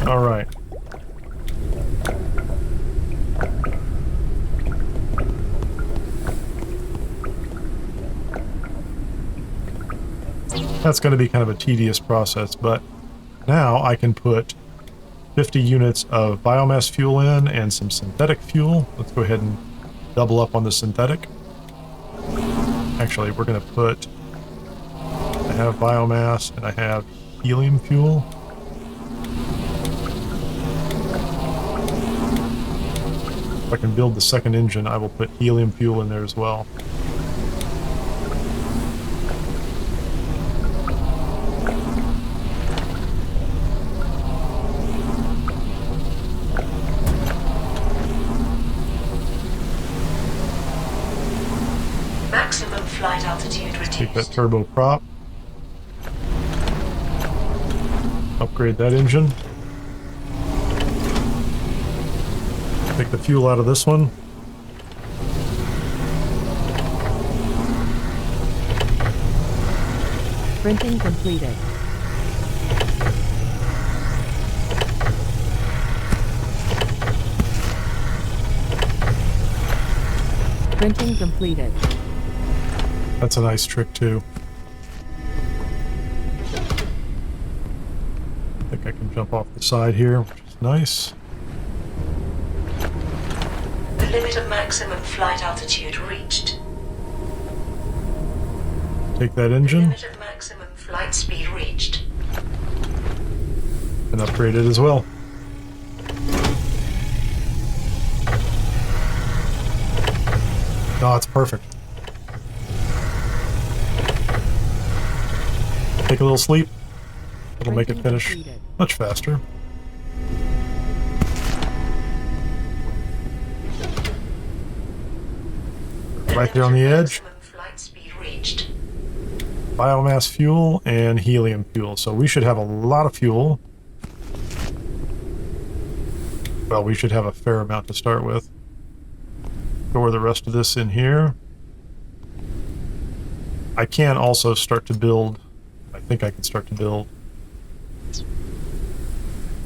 All right. That's going to be kind of a tedious process, but now I can put 50 units of biomass fuel in and some synthetic fuel. Let's go ahead and double up on the synthetic. Actually, we're going to put... I have biomass and I have helium fuel. If I can build the second engine, I will put helium fuel in there as well. Maximum flight altitude reduced. Take that turbo prop. Upgrade that engine. Take the fuel out of this one. Printing completed. Printing completed. That's a nice trick too. I think I can jump off the side here, which is nice. The limit of maximum flight altitude reached. Take that The engine limit of maximum flight speed reached. and upgrade it as well. No, it's perfect. Take a little sleep. It'll make it finish much faster. Right there on the edge. Maximum flight speed reached. Biomass fuel and helium fuel. So we should have a lot of fuel. Well, we should have a fair amount to start with. Store the rest of this in here. I can also start to build. I think I can start to build.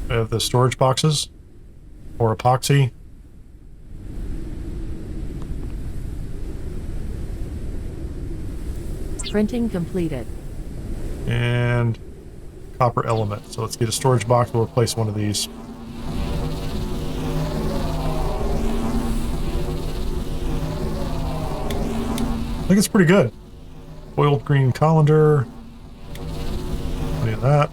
I have the storage boxes or epoxy. Printing completed. And copper element. So let's get a storage box. We'll replace one of these. I think it's pretty good. Oiled green colander. Plenty of that.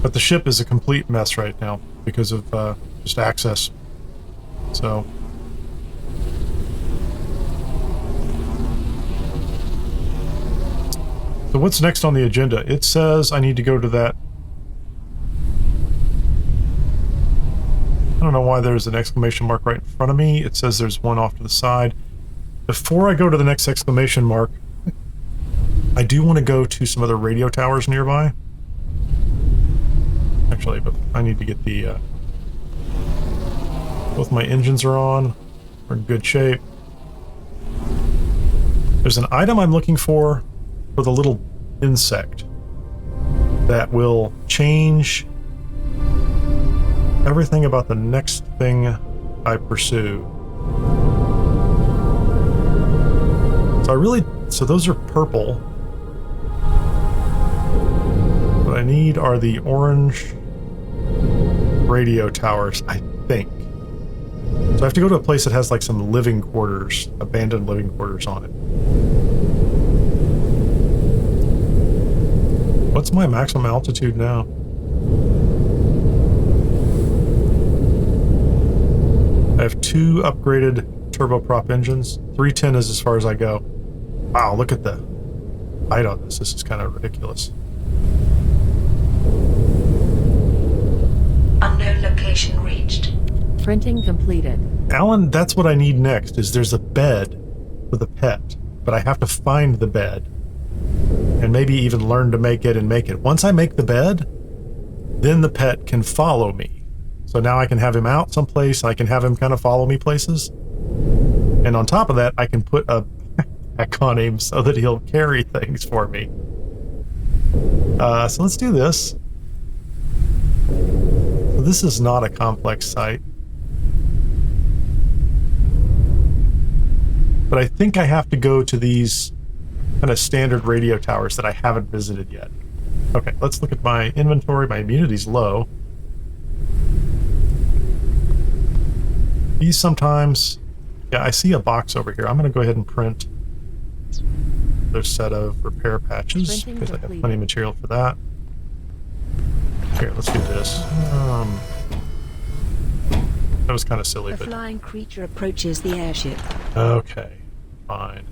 But the ship is a complete mess right now because of just access. So what's next on the agenda? It says I need to go to that. I don't know why there's an exclamation mark right in front of me. It says there's one off to the side. Before I go to the next exclamation mark, I do want to go to some other radio towers nearby. Actually, but I need to get the... both my engines are on. We're in good shape. There's an item I'm looking for the little insect that will change everything about the next thing I pursue. So those are purple. What I need are the orange radio towers, I think. So I have to go to a place that has like some living quarters, abandoned living quarters on it. What's my maximum altitude now? I have 2 upgraded turboprop engines. 310 is as far as I go. Wow, look at the height on this. This is kind of ridiculous. Unknown location reached. Printing completed. Alan, that's what I need next, is there's a bed for the pet, but I have to find the bed. And maybe even learn to make it and make it. Once I make the bed, then the pet can follow me. So now I can have him out someplace, I can have him kind of follow me places. And on top of that, I can put a backpack on him so that he'll carry things for me. So let's do this. So this is not a complex site. But I think I have to go to these kind of standard radio towers that I haven't visited yet. Okay, let's look at my inventory. My immunity's low. These sometimes... Yeah, I see a box over here. I'm going to go ahead and print another set of repair patches because I have plenty of material for that. Here, let's do this. That was kind of silly, A but... flying creature approaches the airship. Okay, fine.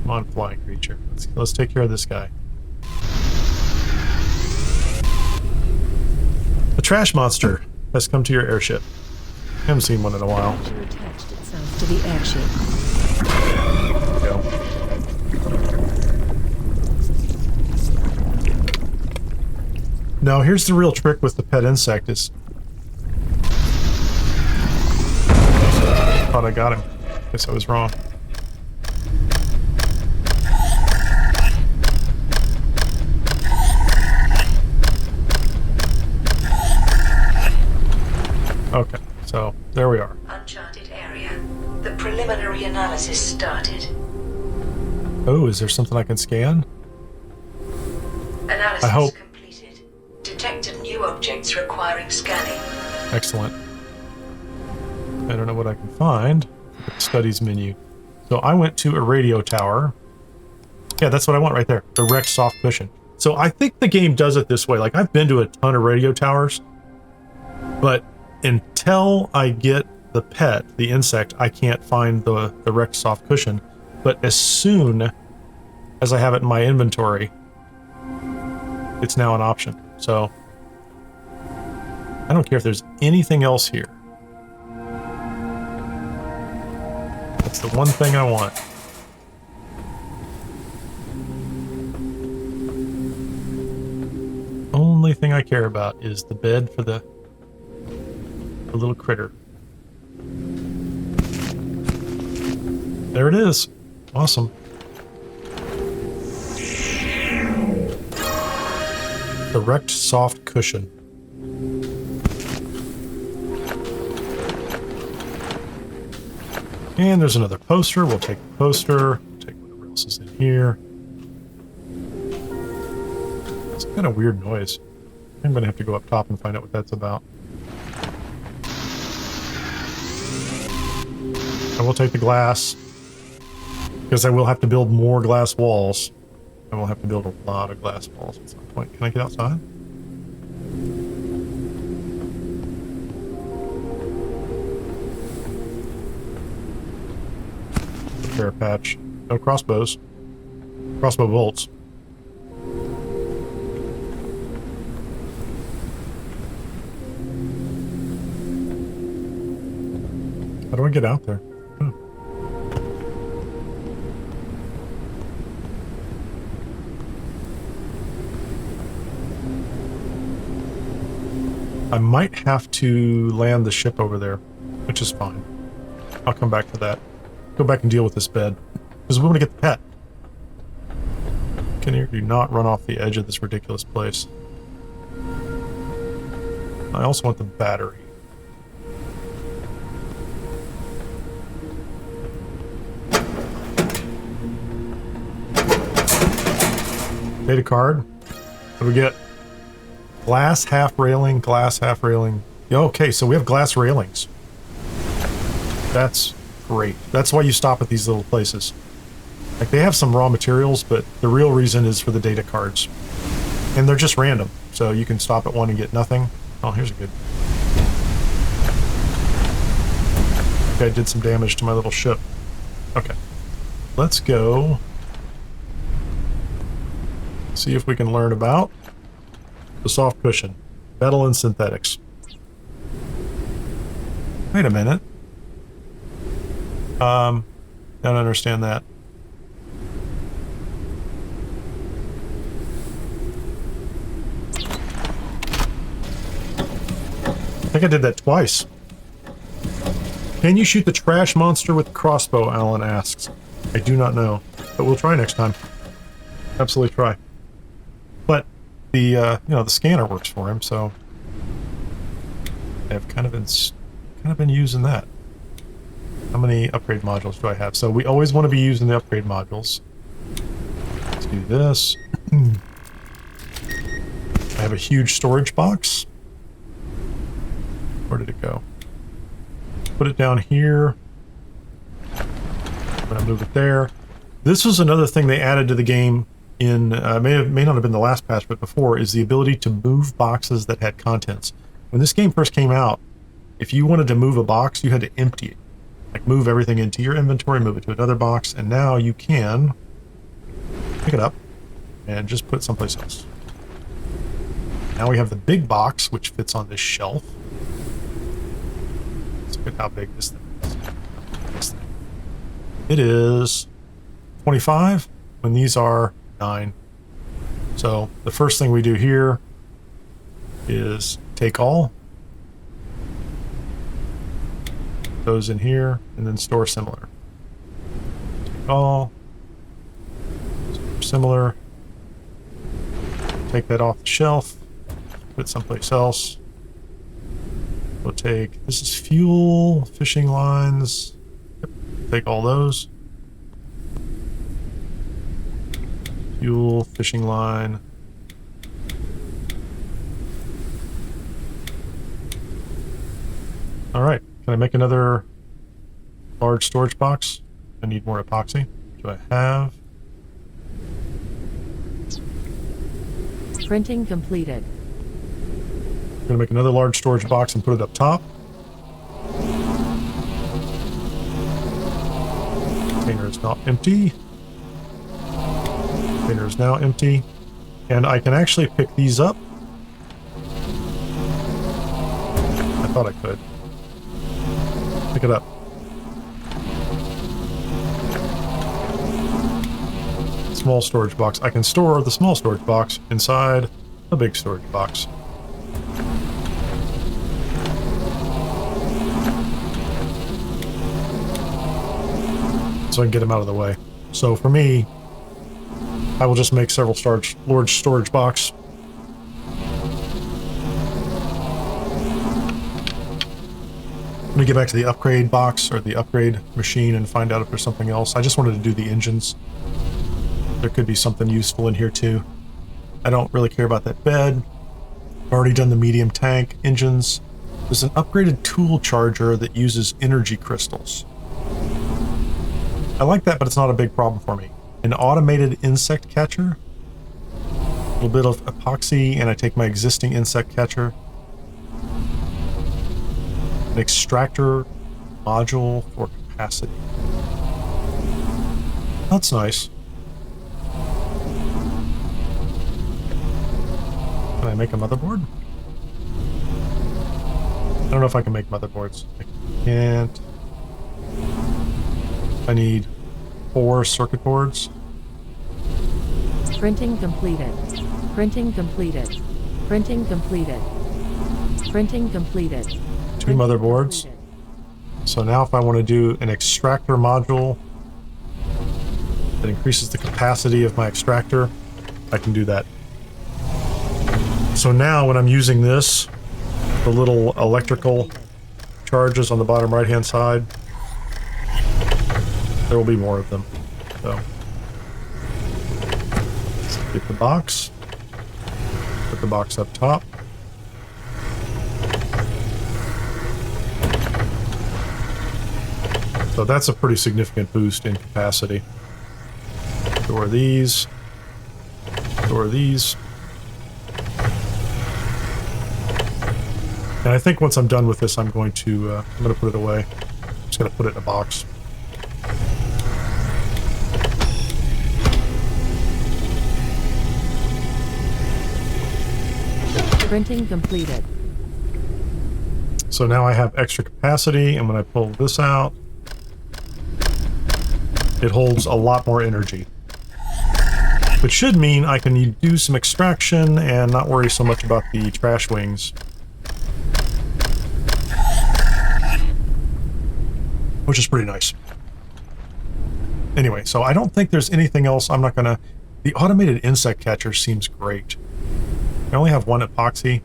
Come on, flying creature. Let's take care of this guy. The trash monster has come to your airship. I haven't seen one in a while. Creature attached itself to the airship. There we go. Now, here's the real trick with the pet insect is... Thought I got him. Guess I was wrong. Okay, so there we are. Uncharted area. The preliminary analysis started. Oh, is there something I can scan? Analysis I hope. completed. Detected new objects requiring scanning. Excellent. I don't know what I can find. Studies menu. So I went to a radio tower. Yeah, that's what I want right there. The wrecked soft cushion. So I think the game does it this way. Like, I've been to a ton of radio towers, but until I get the pet, the insect, I can't find the wrecked soft cushion. But as soon as I have it in my inventory, it's now an option. So I don't care if there's anything else here. That's the one thing I want. Only thing I care about is the bed for the little critter. There it is. Awesome. The wrecked soft cushion. And there's another poster. We'll take the poster. Take whatever else is in here. It's kind of weird noise. I'm going to have to go up top and find out what that's about. I will take the glass, because I will have to build more glass walls. I will have to build a lot of glass walls at some point. Can I get outside? Repair patch. No crossbows. Crossbow bolts. How do I get out there? I might have to land the ship over there, which is fine. I'll come back to that. Go back and deal with this bed. Because we want to get the pet. Kineer, do not run off the edge of this ridiculous place. I also want the battery. Data card. What do we get? Glass half railing, glass half railing. Okay, so we have glass railings. That's great. That's why you stop at these little places. Like, they have some raw materials, but the real reason is for the data cards. And they're just random, so you can stop at one and get nothing. Oh, here's a good... Okay, I did some damage to my little ship. Okay. Let's go... see if we can learn about the soft cushion. Metal and synthetics. Wait a minute. Don't understand that. I think I did that twice. Can you shoot the trash monster with a crossbow? Alan asks. I do not know, but we'll try next time. Absolutely try. But the you know, the scanner works for him, so I've kind of been using that. How many upgrade modules do I have? So we always want to be using the upgrade modules. Let's do this. I have a huge storage box. Where did it go? Put it down here. I'm gonna move it there. This was another thing they added to the game in may not have been the last patch, but before, is the ability to move boxes that had contents. When this game first came out, if you wanted to move a box, you had to empty it. Like move everything into your inventory, move it to another box, and now you can pick it up and just put it someplace else. Now we have the big box, which fits on this shelf. Let's look at how big this thing is. This thing. It is 25, when these are 9. So the first thing we do here is take all. Those in here, and then store similar. Take all. Store similar. Take that off the shelf. Put it someplace else. We'll take, this is fuel, fishing lines. Yep. Take all those. Fuel, fishing line. All right. Can I make another large storage box? I need more epoxy. Do I have? Printing completed. I'm going to make another large storage box and put it up top. Container is now empty. Container is now empty. And I can actually pick these up. I thought I could. Pick it up. Small storage box. I can store the small storage box inside a big storage box. So I can get them out of the way. So for me, I will just make several large storage box. Let me get back to the upgrade box or the upgrade machine and find out if there's something else. I just wanted to do the engines. There could be something useful in here too. I don't really care about that bed. I've already done the medium tank engines. There's an upgraded tool charger that uses energy crystals. I like that, but it's not a big problem for me. An automated insect catcher. A little bit of epoxy, and I take my existing insect catcher. An extractor module for capacity. That's nice. Can I make a motherboard? I don't know if I can make motherboards. I can't. I need 4 circuit boards. Printing completed. Printing completed. Printing completed. Printing completed. 2 motherboards. So now if I want to do an extractor module that increases the capacity of my extractor, I can do that. So now when I'm using this, the little electrical charges on the bottom right hand side, there will be more of them. So let's get the box, put the box up top. So that's a pretty significant boost in capacity. Store these. Store these. And I think once I'm done with this, I'm going to put it away. I'm just going to put it in a box. Printing completed. So now I have extra capacity, and when I pull this out, it holds a lot more energy. Which should mean I can do some extraction and not worry so much about the trash wings. which is pretty nice. Anyway, so I don't think there's anything else. I'm not gonna... The automated insect catcher seems great. I only have one epoxy.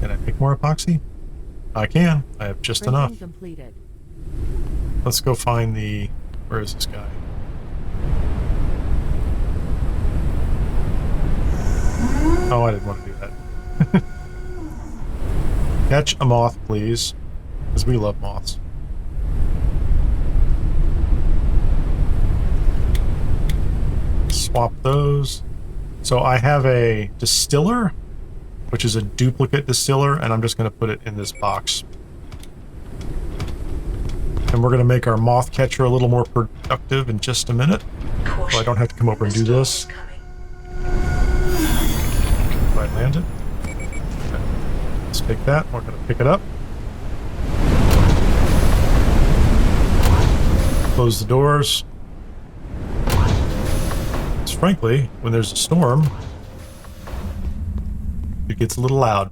Can I make more epoxy? I can. I have just Printing enough. completed. Let's go find the... Where is this guy? Oh, I didn't want to do that. Catch a moth, please. Because we love moths. Swap those. So I have a distiller, which is a duplicate distiller, and I'm just going to put it in this box. And we're going to make our moth catcher a little more productive in just a minute. So I don't have to come over and do this. If I land it. Okay. Let's pick that. We're going to pick it up. Close the doors. Because frankly, when there's a storm, it gets a little loud.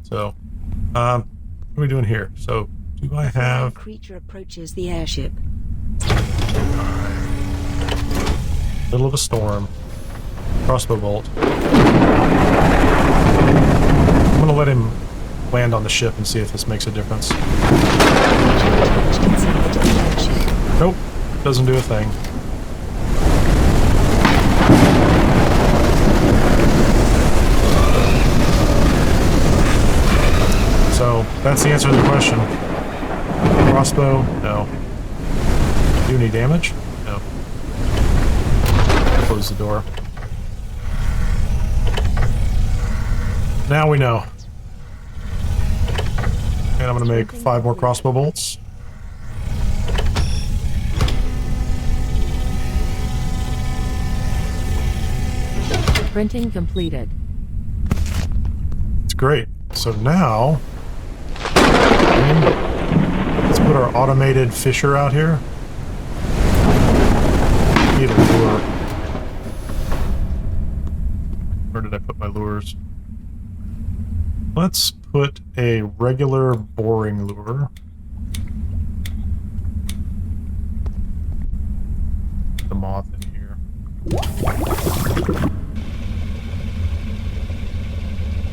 So, what are we doing here? So, do I have... Creature approaches the airship. Middle of a storm. Crossbow bolt. I'm gonna let him land on the ship and see if this makes a difference. Nope, doesn't do a thing. So, that's the answer to the question. Crossbow? No. Do any damage? No. Close the door. Now we know. And I'm gonna make 5 more crossbow bolts. Printing completed. It's great. So now, let's put our automated fisher out here. Need a lure. Where did I put my lures? Let's put a regular boring lure. The moth in here.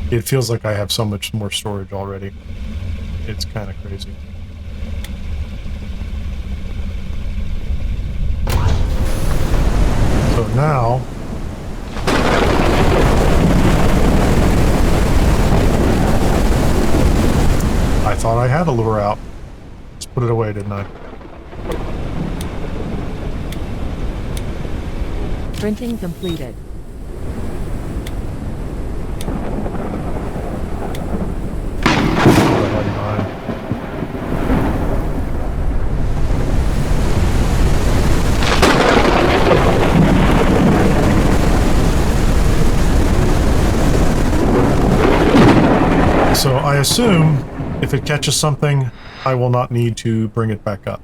It feels like I have so much more storage already. It's kind of crazy. So now... I thought I had a lure out. Just put it away, didn't I? Printing completed. So I assume if it catches something, I will not need to bring it back up.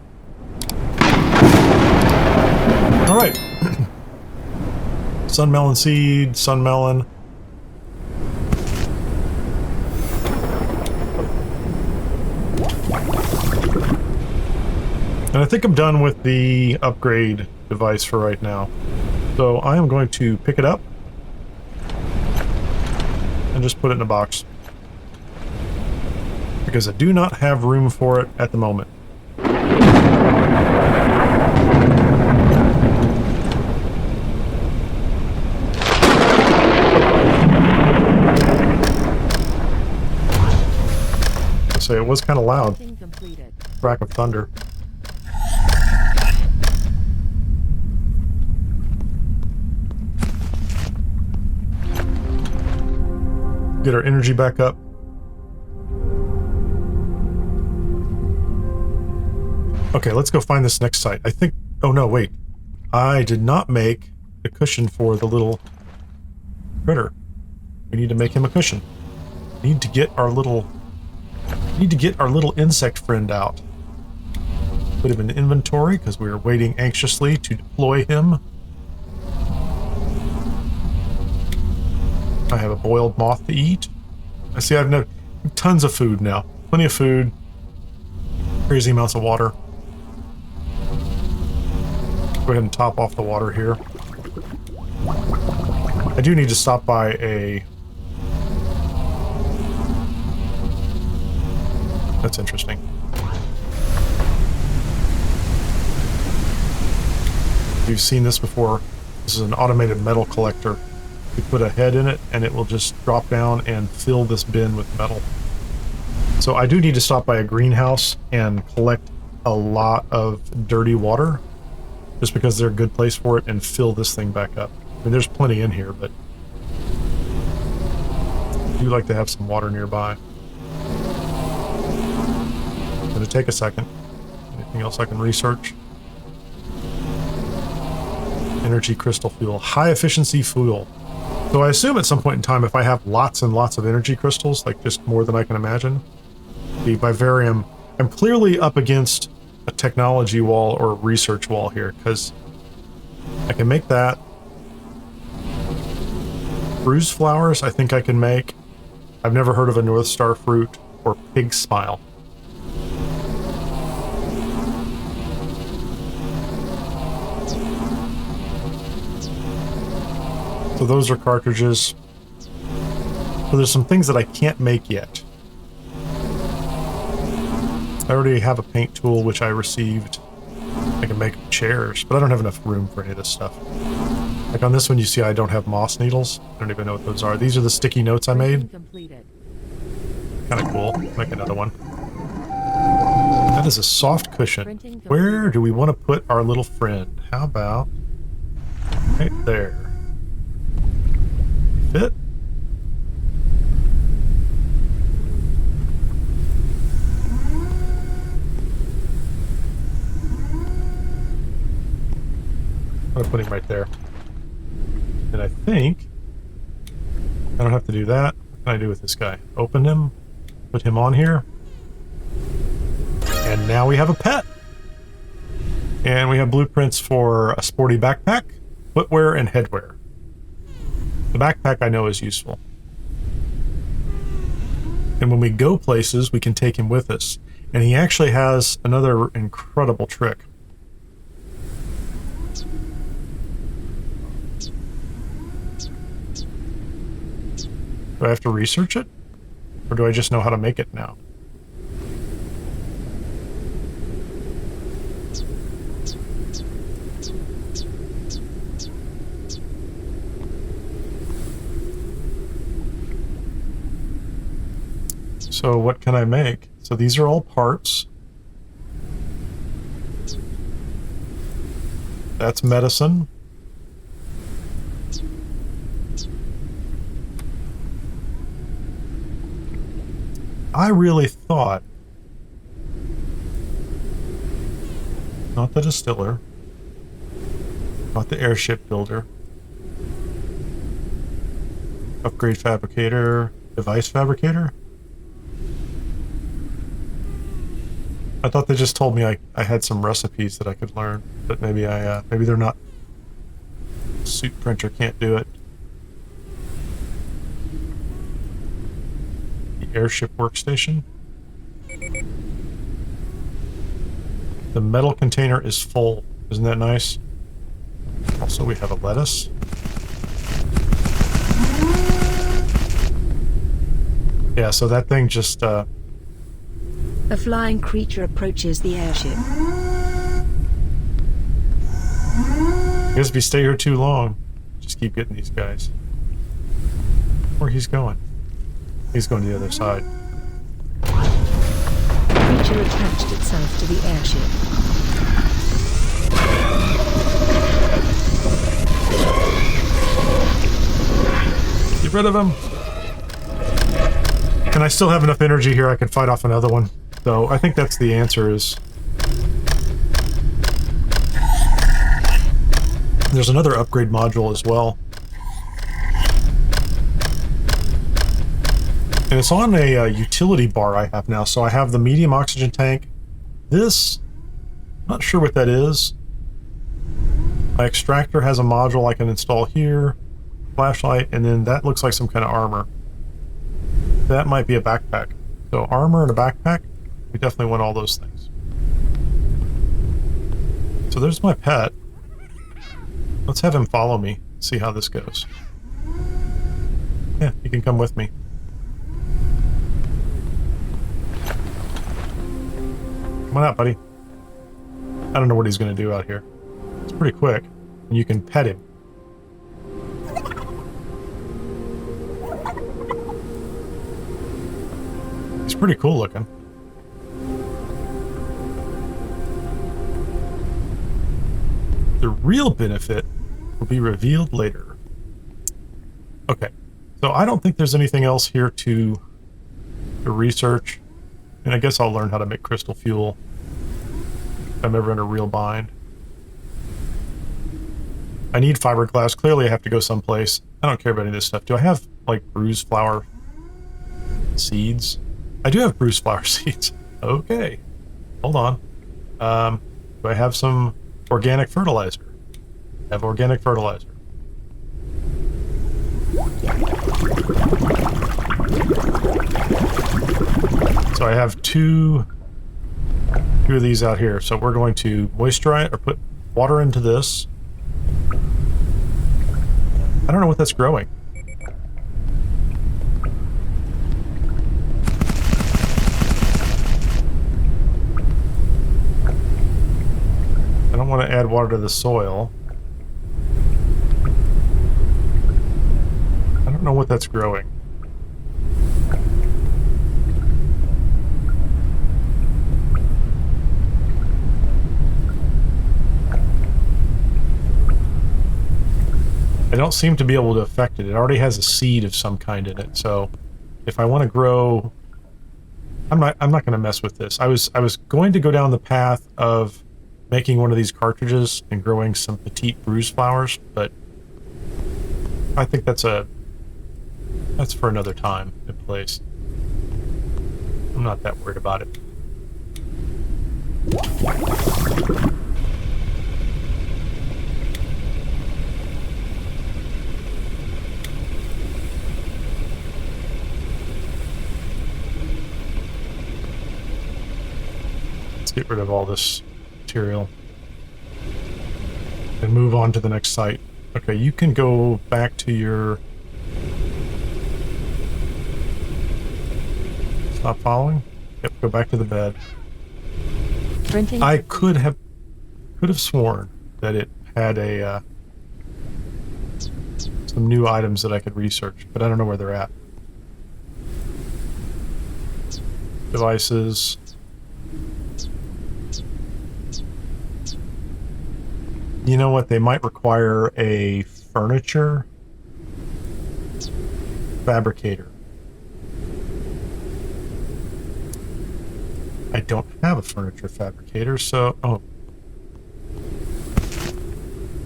All right. Sunmelon seed, sunmelon. And I think I'm done with the upgrade device for right now. So I am going to pick it up and just put it in a box. Because I do not have room for it at the moment. I'll say it was kind of loud. Crack of thunder. Get our energy back up. Okay, let's go find this next site. I think... Oh, no, wait. I did not make a cushion for the little critter. We need to make him a cushion. Need to get our little insect friend out. Put him in inventory, because we are waiting anxiously to deploy him. I have a boiled moth to eat. I see I've no... Tons of food now. Plenty of food. Crazy amounts of water. Go ahead and top off the water here. I do need to stop by a... That's interesting. You've seen this before. This is an automated metal collector. You put a head in it and it will just drop down and fill this bin with metal. So I do need to stop by a greenhouse and collect a lot of dirty water, just because they're a good place for it, and fill this thing back up. I mean, there's plenty in here, but I do like to have some water nearby. It's gonna take a second. Anything else I can research? Energy crystal fuel. High efficiency fuel. So I assume at some point in time, if I have lots and lots of energy crystals, like just more than I can imagine, the vivarium, I'm clearly up against a technology wall or a research wall here, because I can make that. Bruise flowers, I think I can make. I've never heard of a North Star fruit or pig smile. So those are cartridges. So there's some things that I can't make yet. I already have a paint tool, which I received. I can make chairs, but I don't have enough room for any of this stuff. Like on this one, you see I don't have moss needles. I don't even know what those are. These are the sticky notes I made. Completed. Kind of cool. Make another one. That is a soft cushion. Where do we want to put our little friend? How about right there? Fit? I'm gonna put him right there. And I think I don't have to do that. What can I do with this guy? Open him, put him on here, and now we have a pet. And we have blueprints for a sporty backpack, footwear, and headwear. The backpack I know is useful. And when we go places, we can take him with us. And he actually has another incredible trick. Do I have to research it? Or do I just know how to make it now? So what can I make? So these are all parts. That's medicine. I really thought, not the distiller, not the airship builder, upgrade fabricator, device fabricator. I thought they just told me I had some recipes that I could learn, but maybe maybe they're not. Suit printer can't do it. Airship workstation. The metal container is full. Isn't that nice? Also, we have a lettuce. Yeah, so that thing just... A flying creature approaches the airship. I guess if you stay here too long, just keep getting these guys. Where he's going? He's going to the other side. The creature attached itself to the airship. Get rid of him! And I still have enough energy here I can fight off another one. So I think that's the answer is... There's another upgrade module as well. And it's on a utility bar I have now. So I have the medium oxygen tank. This, not sure what that is. My extractor has a module I can install here. Flashlight, and then that looks like some kind of armor. That might be a backpack. So armor and a backpack, we definitely want all those things. So there's my pet. Let's have him follow me, see how this goes. Yeah, you can come with me. Come on out, buddy. I don't know what he's going to do out here. It's pretty quick, and you can pet him. He's pretty cool looking. The real benefit will be revealed later. Okay, so I don't think there's anything else here to research. And I guess I'll learn how to make crystal fuel if I'm ever in a real bind. I need fiberglass. Clearly I have to go someplace. I don't care about any of this stuff. Do I have, like, bruised flower seeds? I do have bruised flower seeds. Okay. Hold on. Do I have some organic fertilizer? I have organic fertilizer. So I have two of these out here. So we're going to moisturize or put water into this. I don't know what that's growing. I don't want to add water to the soil. I don't know what that's growing. I don't seem to be able to affect it. It already has a seed of some kind in it. So if I want to grow, I'm not going to mess with this. I was going to go down the path of making one of these cartridges and growing some petite bruise flowers, but I think that's for another time and place. I'm not that worried about it. Let's get rid of all this material and move on to the next site. Okay, you can go back to your... Stop following? Yep, go back to the bed. Printing. I could have sworn that it had a some new items that I could research, but I don't know where they're at. Devices. You know what? They might require a furniture fabricator. I don't have a furniture fabricator, so... Oh,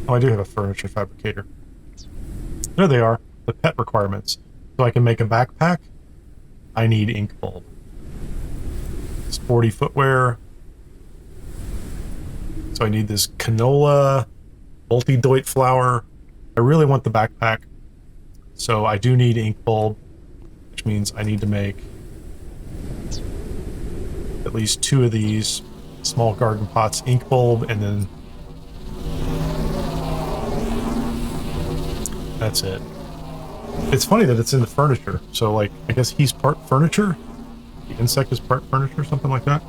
I do have a furniture fabricator. There they are, the pet requirements. So I can make a backpack. I need ink bulb. Sporty footwear. So I need this canola, multi-doit flour. I really want the backpack. So I do need ink bulb, which means I need to make at least 2 of these small garden pots, ink bulb, and then that's it. It's funny that it's in the furniture. So, like, I guess he's part furniture? The insect is part furniture, something like that?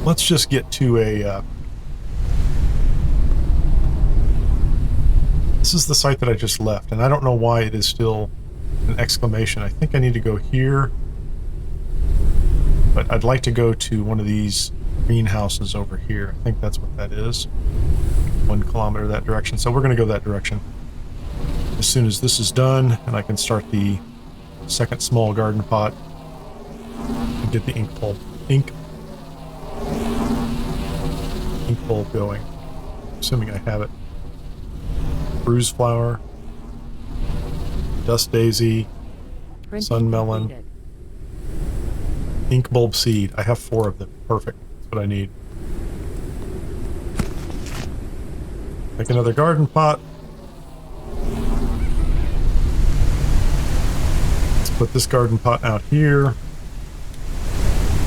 Let's just get to a... This is the site that I just left, and I don't know why it is still an exclamation. I think I need to go here. But I'd like to go to one of these greenhouses over here. I think that's what that is. 1 kilometer that direction. So we're going to go that direction. As soon as this is done, and I can start the second small garden pot and get the ink bulb going. Assuming I have it. Bruise flower, dust daisy, Printing sun melon, completed. ink bulb seed. I have 4 of them. Perfect. That's what I need. Make another garden pot. Put this garden pot out here.